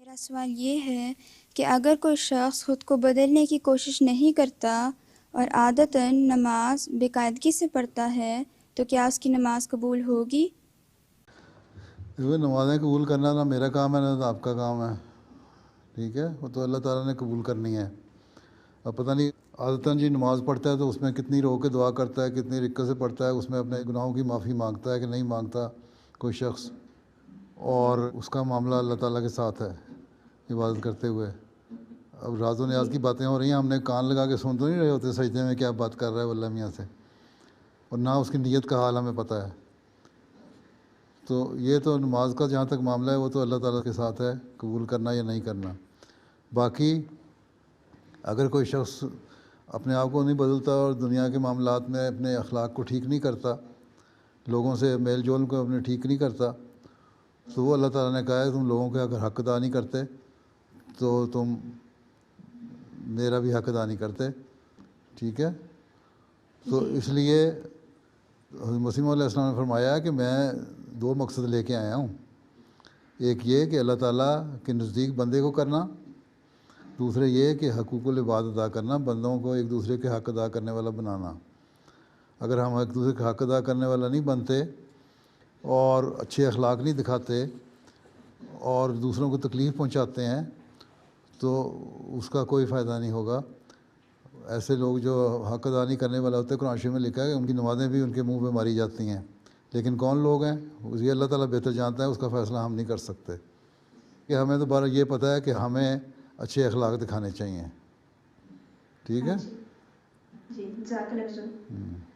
میرا سوال یہ ہے کہ اگر کوئی شخص خود کو بدلنے کی کوشش نہیں کرتا اور عادتاً نماز بے قاعدگی سے پڑھتا ہے تو کیا اس کی نماز قبول ہوگی؟ نمازیں قبول کرنا نہ میرا کام ہے نہ آپ کا کام ہے، ٹھیک ہے، وہ تو اللہ تعالیٰ نے قبول کرنی ہے۔ اب پتہ نہیں عادتاً جی نماز پڑھتا ہے تو اس میں کتنی رو کے دعا کرتا ہے، کتنی رکت سے پڑھتا ہے، اس میں اپنے گناہوں کی معافی مانگتا ہے کہ نہیں مانگتا کوئی شخص، اور اس کا معاملہ اللہ تعالیٰ کے ساتھ ہے عبادت کرتے ہوئے۔ اب راز و نیاز کی باتیں ہو رہی ہیں، ہم نے کان لگا کے سن تو نہیں رہے ہوتے سجدے میں کیا بات کر رہا ہے اللہ میاں سے، اور نہ اس کی نیت کا حال ہمیں پتہ ہے۔ تو یہ تو نماز کا جہاں تک معاملہ ہے وہ تو اللہ تعالیٰ کے ساتھ ہے قبول کرنا یا نہیں کرنا۔ باقی اگر کوئی شخص اپنے آپ کو نہیں بدلتا اور دنیا کے معاملات میں اپنے اخلاق کو ٹھیک نہیں کرتا، لوگوں سے میل جول کو اپنے ٹھیک نہیں کرتا، تو وہ اللہ تعالیٰ نے کہا ہے تم لوگوں کے اگر حق ادا نہیں کرتے تو تم میرا بھی حق ادا نہیں کرتے، ٹھیک ہے۔ تو اس لیے حضرت مسیح علیہ السلام نے فرمایا کہ میں دو مقصد لے کے آیا ہوں، ایک یہ کہ اللہ تعالیٰ کے نزدیک بندے کو کرنا، دوسرے یہ کہ حقوق العباد ادا کرنا، بندوں کو ایک دوسرے کے حق ادا کرنے والا بنانا۔ اگر ہم ایک دوسرے کے حق ادا کرنے والا نہیں بنتے اور اچھے اخلاق نہیں دکھاتے اور دوسروں کو تکلیف پہنچاتے ہیں تو اس کا کوئی فائدہ نہیں ہوگا۔ ایسے لوگ جو حق ادا نہیں کرنے والا ہوتے، قرآن شریف میں لکھا ہے کہ ان کی نمازیں بھی ان کے منہ پہ ماری جاتی ہیں، لیکن کون لوگ ہیں یہ اللہ تعالیٰ بہتر جانتا ہے، اس کا فیصلہ ہم نہیں کر سکتے۔ کہ ہمیں تو بارہ یہ پتہ ہے کہ ہمیں اچھے اخلاق دکھانے چاہیے، ٹھیک ہے۔ جی جزاک اللہ خیر۔